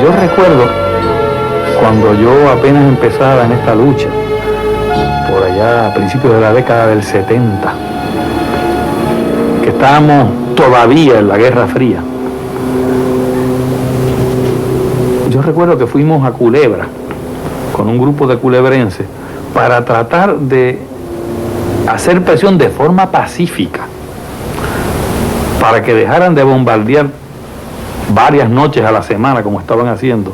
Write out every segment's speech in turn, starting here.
Yo recuerdo cuando yo apenas empezaba en esta lucha, por allá a principios de la década del 70, que estábamos todavía en la Guerra Fría. Yo recuerdo que fuimos a Culebra con un grupo de culebrenses para tratar de hacer presión de forma pacífica para que dejaran de bombardear varias noches a la semana, como estaban haciendo,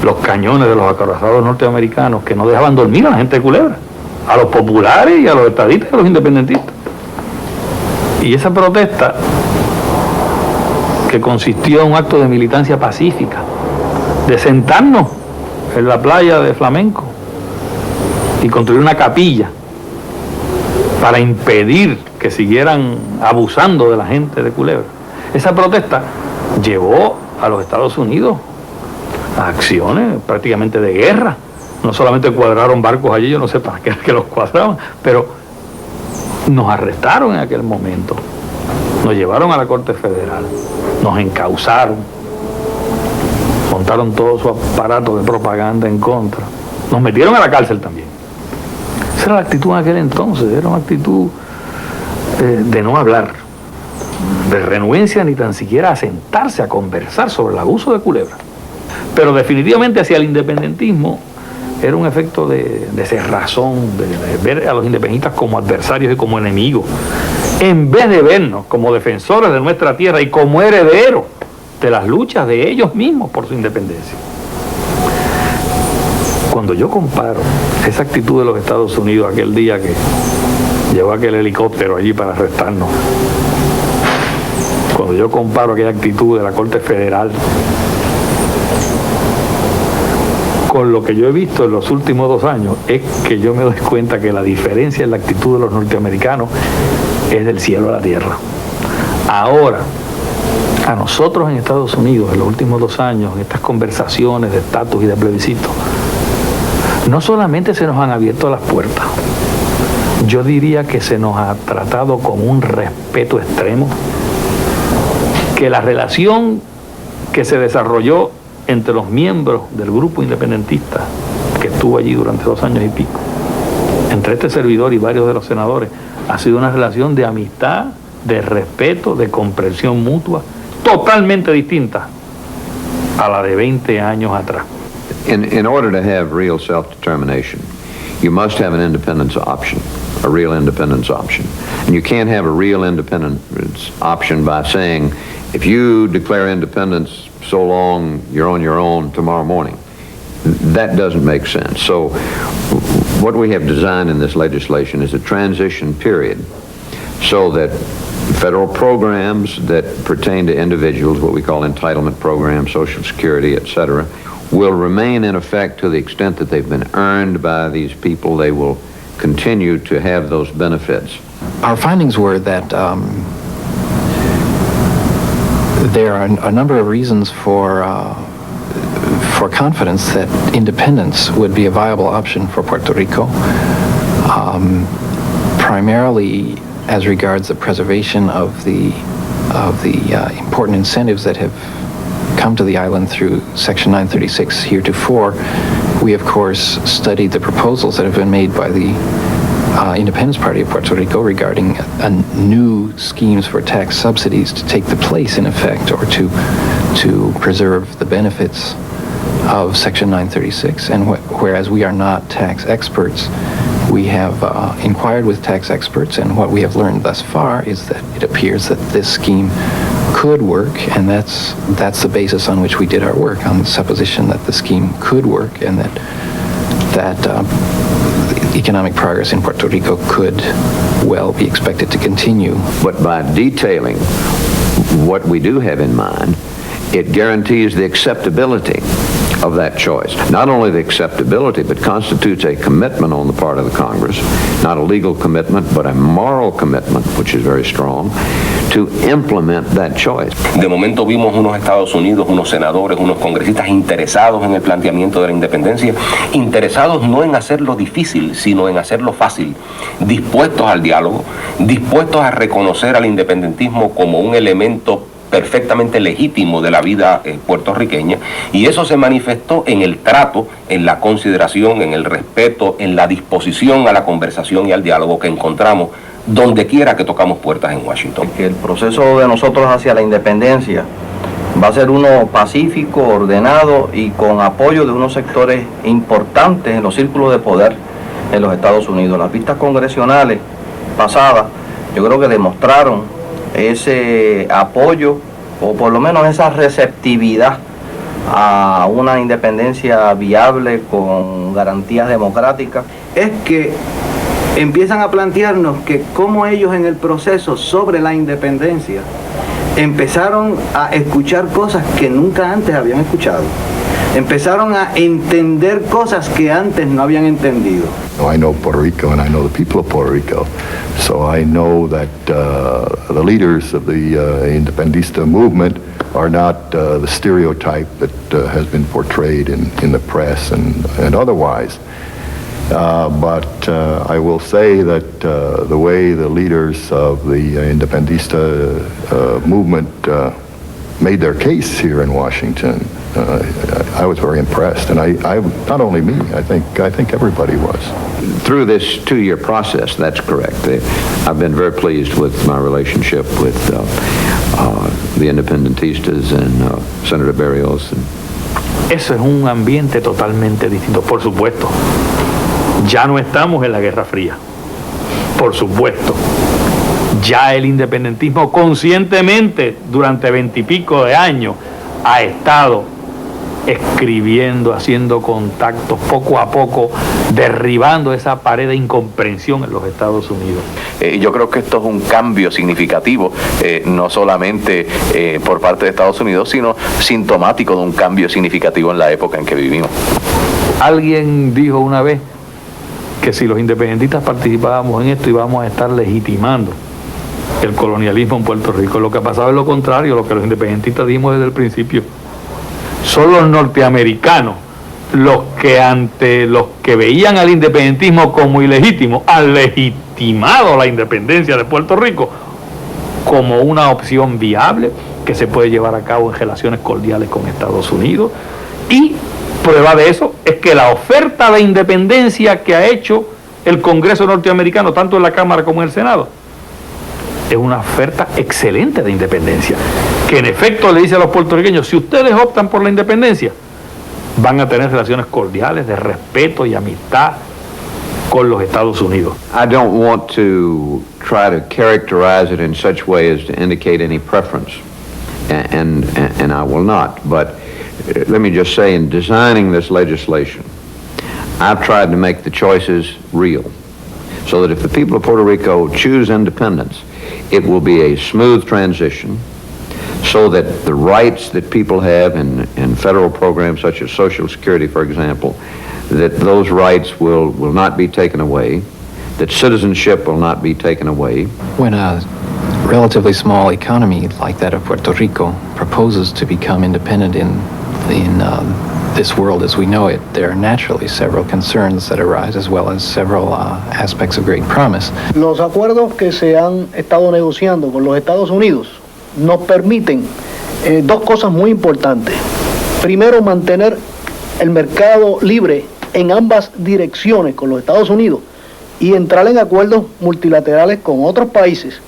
los cañones de los acorazados norteamericanos que no dejaban dormir a la gente de Culebra, a los populares y a los estadistas y a los independentistas. Y esa protesta, que consistió en un acto de militancia pacífica, de sentarnos en la playa de Flamenco y construir una capilla para impedir que siguieran abusando de la gente de Culebra. Esa protesta llevó a los Estados Unidos a acciones prácticamente de guerra. No solamente cuadraron barcos allí, yo no sé para qué era que los cuadraban, pero nos arrestaron en aquel momento, nos llevaron a la Corte Federal, nos encausaron, montaron todo su aparato de propaganda en contra, nos metieron a la cárcel también. Esa era la actitud en aquel entonces, era una actitud de no hablar, de renuencia ni tan siquiera a sentarse a conversar sobre el abuso de Culebra. Pero definitivamente hacia el independentismo era un efecto de cerrazón, de ver a los independentistas como adversarios y como enemigos, en vez de vernos como defensores de nuestra tierra y como herederos de las luchas de ellos mismos por su independencia. Cuando yo comparo esa actitud de los Estados Unidos aquel día que llevó aquel helicóptero allí para arrestarnos, cuando yo comparo aquella actitud de la Corte Federal con lo que yo he visto en los últimos 2 años, es que yo me doy cuenta que la diferencia en la actitud de los norteamericanos es del cielo a la tierra. Ahora, a nosotros en Estados Unidos, en los últimos 2 años, en estas conversaciones de estatus y de plebiscito, no solamente se nos han abierto las puertas, yo diría que se nos ha tratado con un respeto extremo, que la relación que se desarrolló entre los miembros del grupo independentista que estuvo allí durante 2 años y pico, entre este servidor y varios de los senadores, ha sido una relación de amistad, de respeto, de comprensión mutua, totalmente distinta a la de 20 años atrás. In order to have real self-determination, you must have an independence option, a real independence option. And you can't have a real independence option by saying, if you declare independence, so long you're on your own tomorrow morning. That doesn't make sense. So what we have designed in this legislation is a transition period so that federal programs that pertain to individuals, what we call entitlement programs, Social Security, etc., will remain in effect to the extent that they've been earned by these people. They will continue to have those benefits. Our findings were that there are a number of reasons for confidence that independence would be a viable option for Puerto Rico, primarily as regards the preservation of the important incentives that have come to the island through Section 936 heretofore. We, of course, studied the proposals that have been made by the Independence Party of Puerto Rico regarding new schemes for tax subsidies to take the place, in effect, or to preserve the benefits of Section 936. And whereas we are not tax experts, we have inquired with tax experts, and what we have learned thus far is that it appears that this scheme could work, and that's the basis on which we did our work, on the supposition that the scheme could work and that economic progress in Puerto Rico could well be expected to continue. But by detailing what we do have in mind, it guarantees the acceptability of that choice. Not only the acceptability, but constitutes a commitment on the part of the Congress, not a legal commitment, but a moral commitment, which is very strong, to implement that choice. De momento vimos unos Estados Unidos, unos senadores, unos congresistas interesados en el planteamiento de la independencia, interesados no en hacerlo difícil, sino en hacerlo fácil, dispuestos al diálogo, dispuestos a reconocer al independentismo como un elemento perfectamente legítimo de la vida puertorriqueña, y eso se manifestó en el trato, en la consideración, en el respeto, en la disposición a la conversación y al diálogo que encontramos donde quiera que tocamos puertas en Washington. Que el proceso de nosotros hacia la independencia va a ser uno pacífico, ordenado y con apoyo de unos sectores importantes en los círculos de poder en los Estados Unidos. Las vistas congresionales pasadas, yo creo que demostraron ese apoyo, o por lo menos esa receptividad a una independencia viable con garantías democráticas. Es que empiezan a plantearnos que cómo ellos en el proceso sobre la independencia empezaron a escuchar cosas que nunca antes habían escuchado. Empezaron a entender cosas que antes no habían entendido. I know Puerto Rico and I know the people of Puerto Rico, so I know that the leaders of the Independentista movement are not the stereotype that has been portrayed in the press and otherwise. But I will say that the way the leaders of the Independentista movement made their case here in Washington, I was very impressed, and I not only me, I think everybody was. Through this 2-year process, that's correct. I've been very pleased with my relationship with the Independentistas and Senator Berrios. Eso es un ambiente totalmente distinto, por supuesto. Ya no estamos en la Guerra Fría, por supuesto. Ya el independentismo conscientemente durante 20 y pico de años ha estado escribiendo, haciendo contactos, poco a poco derribando esa pared de incomprensión en los Estados Unidos. Yo creo que esto es un cambio significativo, no solamente por parte de Estados Unidos, sino sintomático de un cambio significativo en la época en que vivimos. Alguien dijo una vez que si los independentistas participábamos en esto íbamos a estar legitimando el colonialismo en Puerto Rico. Lo que ha pasado es lo contrario, lo que los independentistas dijimos desde el principio. Son los norteamericanos los que ante los que veían al independentismo como ilegítimo, han legitimado la independencia de Puerto Rico como una opción viable que se puede llevar a cabo en relaciones cordiales con Estados Unidos. Y prueba de eso es que la oferta de independencia que ha hecho el Congreso norteamericano, tanto en la Cámara como en el Senado, es una oferta excelente de independencia, que en efecto le dice a los puertorriqueños: si ustedes optan por la independencia, van a tener relaciones cordiales, de respeto y amistad con los Estados Unidos. I don't want to try to characterize it in such way as to indicate any preference, and I will not, but let me just say, in designing this legislation, I've tried to make the choices real, so that if the people of Puerto Rico choose independence, it will be a smooth transition, so that the rights that people have in federal programs such as Social Security, for example, that those rights will not be taken away, that citizenship will not be taken away. When a relatively small economy like that of Puerto Rico proposes to become independent in this world as we know it, there are naturally several concerns that arise, as well as several aspects of great promise. Los acuerdos que se han estado negociando con los Estados Unidos nos permiten dos cosas muy importantes. Primero, mantener el mercado libre en ambas direcciones con los Estados Unidos y entrar en acuerdos multilaterales con otros países.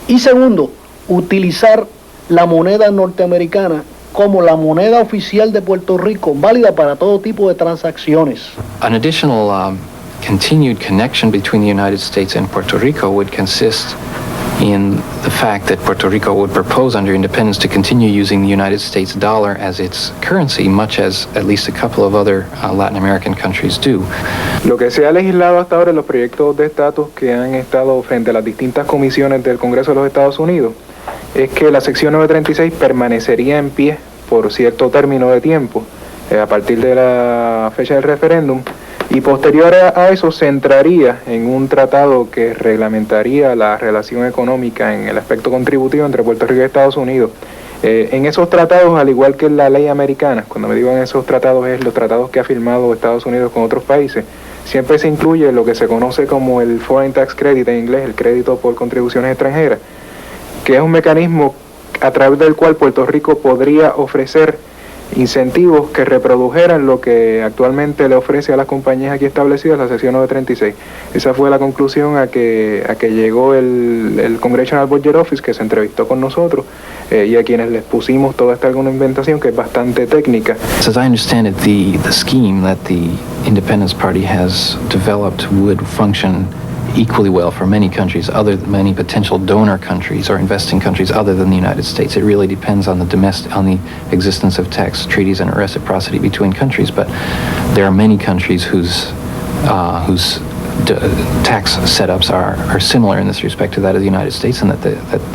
Y segundo, utilizar la moneda norteamericana como la moneda oficial de Puerto Rico, válida para todo tipo de transacciones. An additional continued connection between the United States and Puerto Rico would consist in the fact that Puerto Rico would propose under independence to continue using the United States dollar as its currency, much as at least a couple of other Latin American countries do. Lo que se ha legislado hasta ahora en los proyectos de estatus que han estado frente a las distintas comisiones del Congreso de los Estados Unidos es que la sección 936 permanecería en pie por cierto término de tiempo a partir de la fecha del referéndum, y posterior a eso se entraría en un tratado que reglamentaría la relación económica en el aspecto contributivo entre Puerto Rico y Estados Unidos. En esos tratados, al igual que en la ley americana, cuando me digo en esos tratados es los tratados que ha firmado Estados Unidos con otros países, siempre se incluye lo que se conoce como el Foreign Tax Credit en inglés, el crédito por contribuciones extranjeras, que es un mecanismo a través del cual Puerto Rico podría ofrecer incentivos que reprodujeran lo que actualmente le ofrece a las compañías aquí establecidas la sección 936. Esa fue la conclusión a que llegó el Congressional Budget Office, que se entrevistó con nosotros y a quienes les pusimos toda esta argumentación que es bastante técnica. As I understand it, the scheme that the Independence Party has developed would function equally well for many countries, many potential donor countries or investing countries other than the United States. It really depends on the existence of tax treaties and reciprocity between countries. But there are many countries whose tax setups are similar in this respect to that of the United States, and that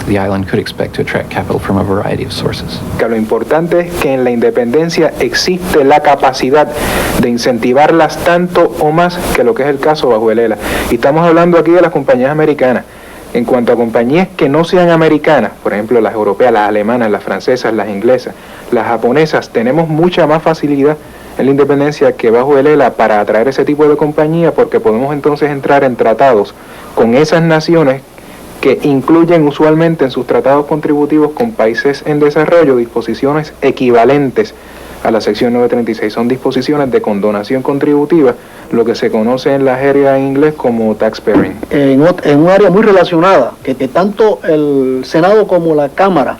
the island could expect to attract capital from a variety of sources. Lo importante es que en la independencia existe la capacidad de incentivarlas tanto o más que lo que es el caso bajo el ELA. Y estamos hablando aquí de las compañías americanas. En cuanto a compañías que no sean americanas, por ejemplo las europeas, las alemanas, las francesas, las inglesas, las japonesas, tenemos mucha más facilidad en la independencia que bajo el ELA para atraer ese tipo de compañía, porque podemos entonces entrar en tratados con esas naciones que incluyen usualmente en sus tratados contributivos con países en desarrollo disposiciones equivalentes a la sección 936. Son disposiciones de condonación contributiva, lo que se conoce en la jerga en inglés como tax sparing. En un área muy relacionada, que tanto el Senado como la Cámara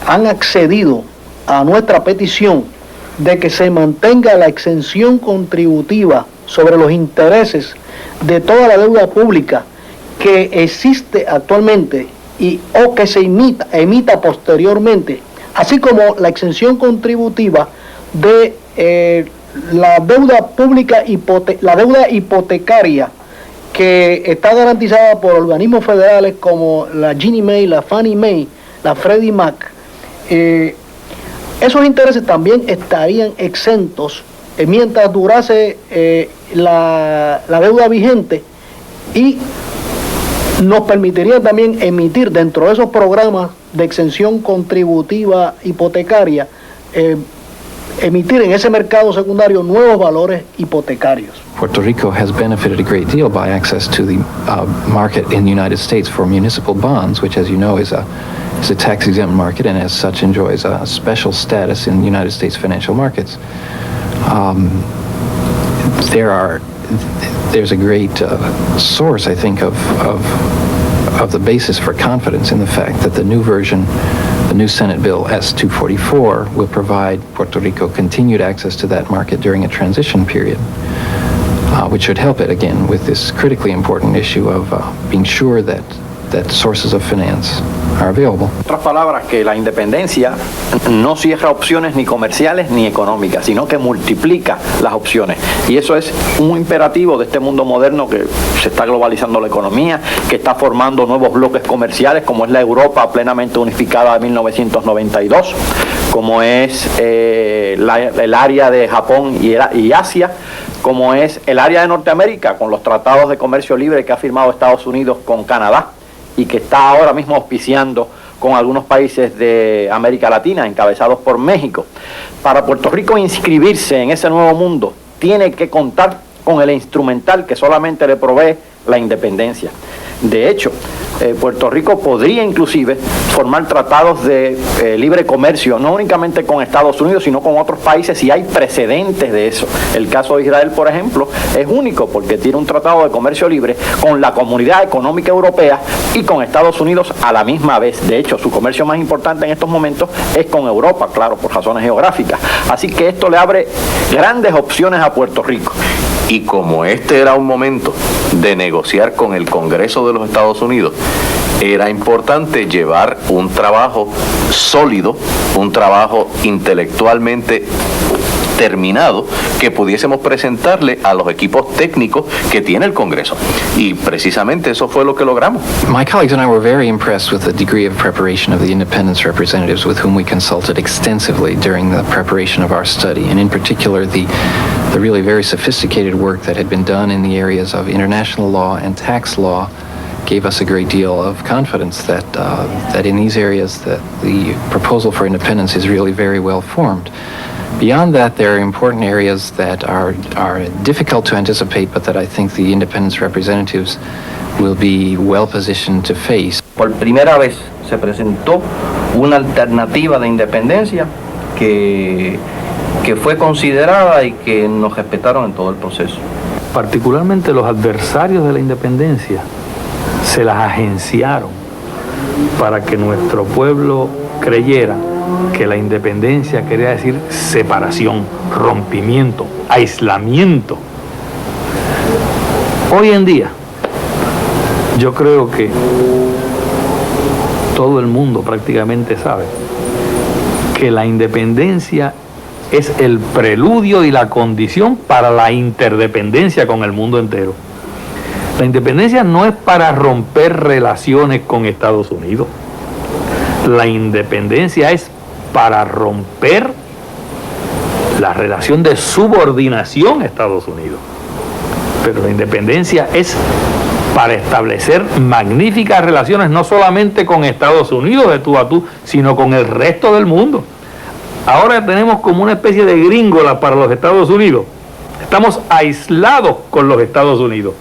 han accedido a nuestra petición de que se mantenga la exención contributiva sobre los intereses de toda la deuda pública que existe actualmente o que se emita posteriormente, así como la exención contributiva de la deuda pública, la deuda hipotecaria que está garantizada por organismos federales como la Ginnie Mae, la Fannie Mae, la Freddie Mac. Esos intereses también estarían exentos mientras durase la deuda vigente, y nos permitiría también emitir dentro de esos programas de exención contributiva hipotecaria, emitir en ese mercado secundario nuevos valores hipotecarios. Puerto Rico has benefited a great deal by access to the market in the United States for municipal bonds, which, as you know, is a tax-exempt market, and as such enjoys a special status in the United States financial markets. There's a great source, I think, of the basis for confidence in the fact that the new version, the new Senate Bill S-244, will provide Puerto Rico continued access to that market during a transition period, which should help it, again, with this critically important issue of being sure that sources of finance are available. En otras palabras, que la independencia no cierra opciones ni comerciales ni económicas, sino que multiplica las opciones. Y eso es un imperativo de este mundo moderno, que se está globalizando la economía, que está formando nuevos bloques comerciales, como es la Europa plenamente unificada de 1992, como es el área de Japón y Asia, como es el área de Norteamérica, con los tratados de comercio libre que ha firmado Estados Unidos con Canadá, y que está ahora mismo auspiciando con algunos países de América Latina, encabezados por México. Para Puerto Rico inscribirse en ese nuevo mundo, tiene que contar con el instrumental que solamente le provee la independencia. De hecho, Puerto Rico podría inclusive formar tratados de libre comercio, no únicamente con Estados Unidos, sino con otros países, si hay precedentes de eso. El caso de Israel, por ejemplo, es único porque tiene un tratado de comercio libre con la Comunidad Económica Europea y con Estados Unidos a la misma vez. De hecho, su comercio más importante en estos momentos es con Europa, claro, por razones geográficas. Así que esto le abre grandes opciones a Puerto Rico. Y como este era un momento de negociar con el Congreso de los Estados Unidos, era importante llevar un trabajo sólido, un trabajo intelectualmente terminado, que pudiésemos presentarle a los equipos técnicos que tiene el Congreso. Y precisamente eso fue lo que logramos. My colleagues and I were very impressed with the degree of preparation of the independence representatives with whom we consulted extensively during the preparation of our study, and in particular the really very sophisticated work that had been done in the areas of international law and tax law gave us a great deal of confidence that in these areas that the proposal for independence is really very well formed. Beyond that, there are important areas that are difficult to anticipate, but that I think the independence representatives will be well positioned to face. Por primera vez se presentó una alternativa de independencia que fue considerada y que nos respetaron en todo el proceso. Particularmente los adversarios de la independencia se las agenciaron para que nuestro pueblo creyera que la independencia quería decir separación, rompimiento, aislamiento. Hoy en día, yo creo que todo el mundo prácticamente sabe que la independencia es el preludio y la condición para la interdependencia con el mundo entero. La independencia no es para romper relaciones con Estados Unidos. La independencia es para romper la relación de subordinación a Estados Unidos. Pero la independencia es para establecer magníficas relaciones no solamente con Estados Unidos de tú a tú, sino con el resto del mundo. Ahora tenemos como una especie de gringola para los Estados Unidos. Estamos aislados con los Estados Unidos.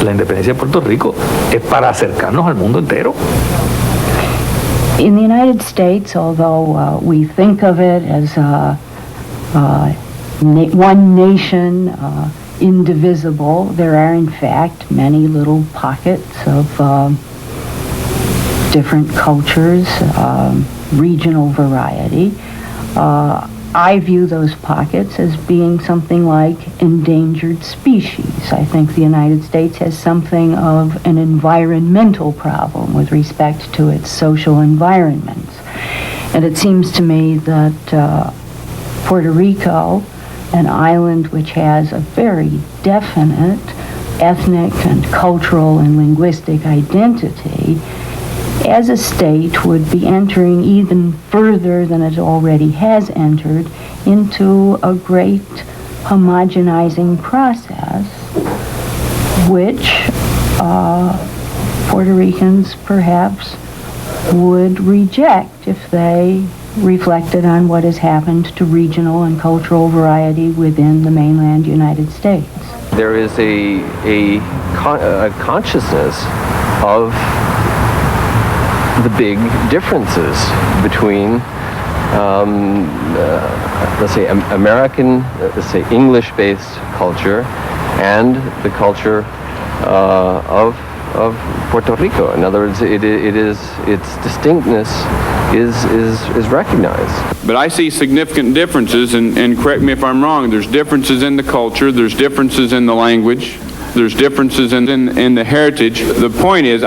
La independencia de Puerto Rico es para acercarnos al mundo entero. In the United States, although we think of it as one nation, indivisible, there are in fact many little pockets of different cultures, regional variety. I view those pockets as being something like endangered species. I think the United States has something of an environmental problem with respect to its social environments. And it seems to me that Puerto Rico, an island which has a very definite ethnic and cultural and linguistic identity, as a state would be entering even further than it already has entered into a great homogenizing process, which Puerto Ricans perhaps would reject if they reflected on what has happened to regional and cultural variety within the mainland United States. There is a consciousness of the big differences between, let's say, American, let's say, English-based culture and the culture of Puerto Rico. In other words, its distinctness is recognized. But I see significant differences, and correct me if I'm wrong, there's differences in the culture, there's differences in the language, there's differences in the heritage. The point is,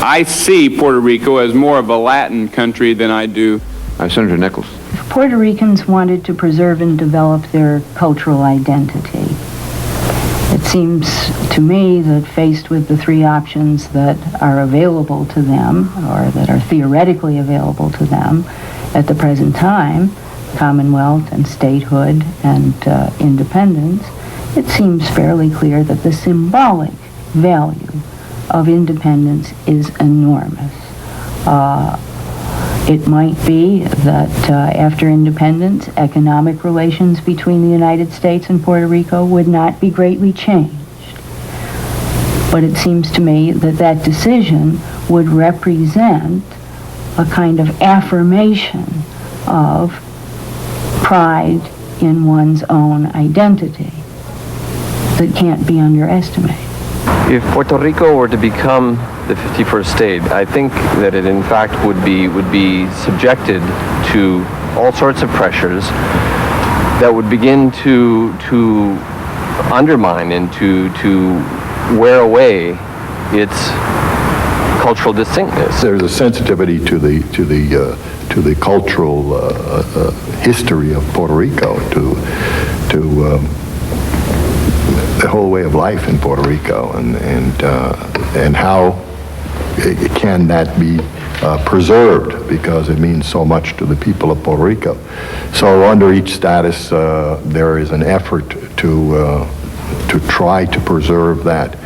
I see Puerto Rico as more of a Latin country than I do. Senator Nichols. If Puerto Ricans wanted to preserve and develop their cultural identity, it seems to me that faced with the three options that are available to them, or that are theoretically available to them at the present time, Commonwealth and statehood and independence, it seems fairly clear that the symbolic value of independence is enormous. It might be that after independence, economic relations between the United States and Puerto Rico would not be greatly changed. But it seems to me that that decision would represent a kind of affirmation of pride in one's own identity that can't be underestimated. If Puerto Rico were to become the 51st state, I think that it in fact would be subjected to all sorts of pressures that would begin to undermine and to wear away its cultural distinctness. There's a sensitivity to the cultural history of Puerto Rico, to the whole way of life in Puerto Rico, and how can that be preserved, because it means so much to the people of Puerto Rico. So under each status, there is an effort to try to preserve that,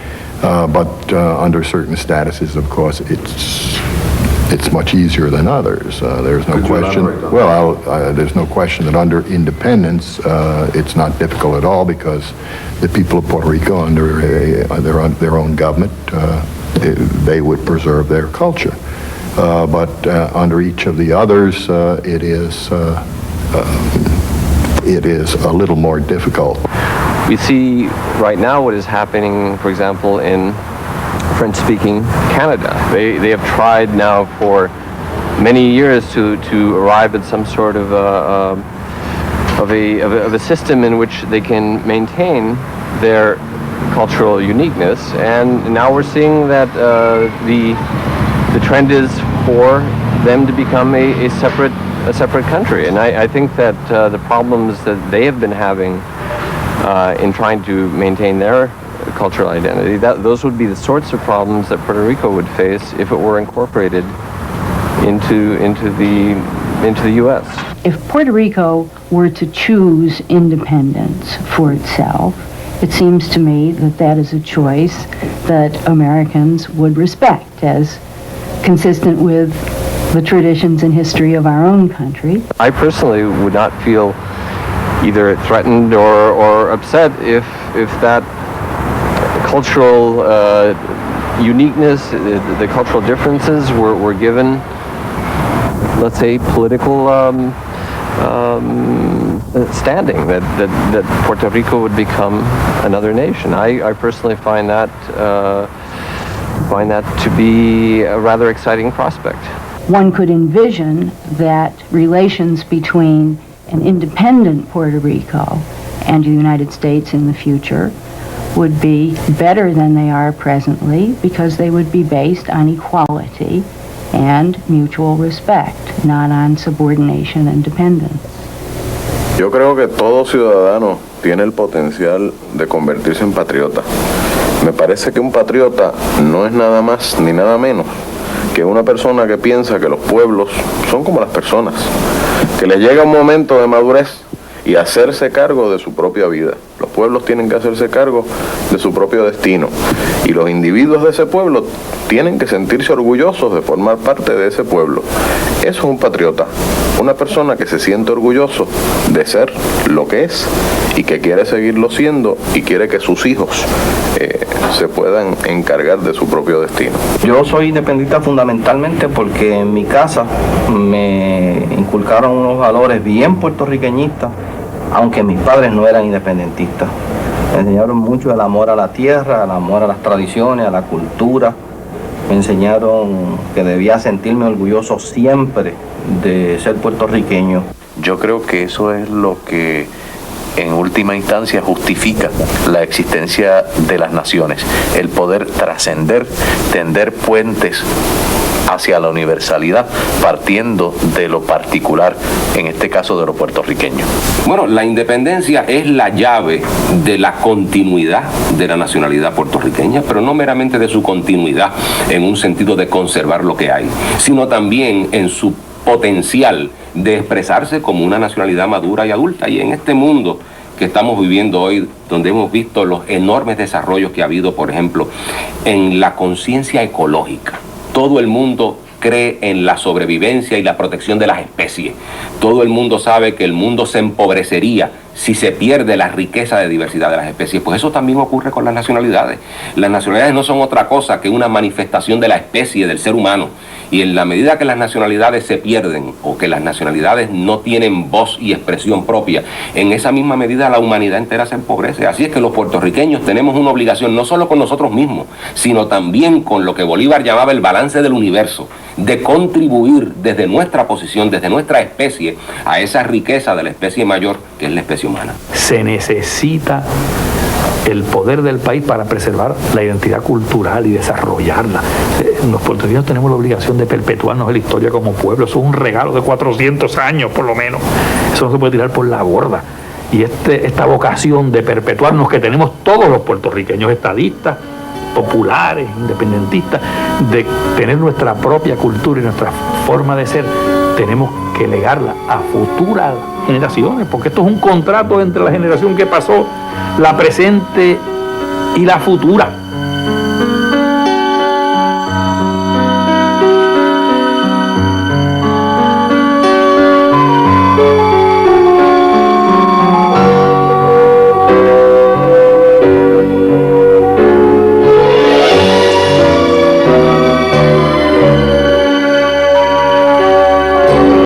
but under certain statuses, of course, it's much easier than others. There's no question. Well, there's no question that under independence, it's not difficult at all, because the people of Puerto Rico, under their own government, they would preserve their culture. but under each of the others, it is a little more difficult. We see right now what is happening, for example, in French-speaking Canada. They have tried now for many years to arrive at some sort of a system in which they can maintain their cultural uniqueness, and now we're seeing that the trend is for them to become a separate country, and I think that the problems that they have been having in trying to maintain their cultural identity, those would be the sorts of problems that Puerto Rico would face if it were incorporated into the U.S. If Puerto Rico were to choose independence for itself, it seems to me that that is a choice that Americans would respect as consistent with the traditions and history of our own country. I personally would not feel either threatened or upset if that cultural uniqueness, the cultural differences were given, let's say, political standing, that Puerto Rico would become another nation. I personally find that to be a rather exciting prospect. One could envision that relations between an independent Puerto Rico and the United States in the future would be better than they are presently, because they would be based on equality and mutual respect, not on subordination and dependence. Yo creo que todo ciudadano tiene el potencial de convertirse en patriota. Me parece que un patriota no es nada más ni nada menos que una persona que piensa que los pueblos son como las personas, que les llega un momento de madurez y hacerse cargo de su propia vida. Los pueblos tienen que hacerse cargo de su propio destino, y los individuos de ese pueblo tienen que sentirse orgullosos de formar parte de ese pueblo. Eso es un patriota, una persona que se siente orgulloso de ser lo que es y que quiere seguirlo siendo y quiere que sus hijos se puedan encargar de su propio destino. Yo soy independentista fundamentalmente porque en mi casa me inculcaron unos valores bien puertorriqueñistas, aunque mis padres no eran independentistas. Me enseñaron mucho el amor a la tierra, el amor a las tradiciones, a la cultura. Me enseñaron que debía sentirme orgulloso siempre de ser puertorriqueño. Yo creo que eso es lo que en última instancia justifica la existencia de las naciones, el poder trascender, tender puentes hacia la universalidad, partiendo de lo particular, en este caso de lo puertorriqueño. Bueno, la independencia es la llave de la continuidad de la nacionalidad puertorriqueña, pero no meramente de su continuidad en un sentido de conservar lo que hay, sino también en su potencial de expresarse como una nacionalidad madura y adulta. Y en este mundo que estamos viviendo hoy, donde hemos visto los enormes desarrollos que ha habido, por ejemplo, en la conciencia ecológica, todo el mundo cree en la sobrevivencia y la protección de las especies. Todo el mundo sabe que el mundo se empobrecería si se pierde la riqueza de diversidad de las especies. Pues eso también ocurre con las nacionalidades. Las nacionalidades no son otra cosa que una manifestación de la especie, del ser humano. Y en la medida que las nacionalidades se pierden o que las nacionalidades no tienen voz y expresión propia, en esa misma medida la humanidad entera se empobrece. Así es que los puertorriqueños tenemos una obligación no solo con nosotros mismos, sino también con lo que Bolívar llamaba el balance del universo, de contribuir desde nuestra posición, desde nuestra especie, a esa riqueza de la especie mayor que es la especie humana. Se necesita el poder del país para preservar la identidad cultural y desarrollarla. Los puertorriqueños tenemos la obligación de perpetuarnos en la historia como pueblo. Eso es un regalo de 400 años por lo menos. Eso no se puede tirar por la borda. Y esta vocación de perpetuarnos que tenemos todos los puertorriqueños, estadistas, populares, independentistas, de tener nuestra propia cultura y nuestra forma de ser, tenemos que legarla a futuras generaciones, porque esto es un contrato entre la generación que pasó, la presente y la futura.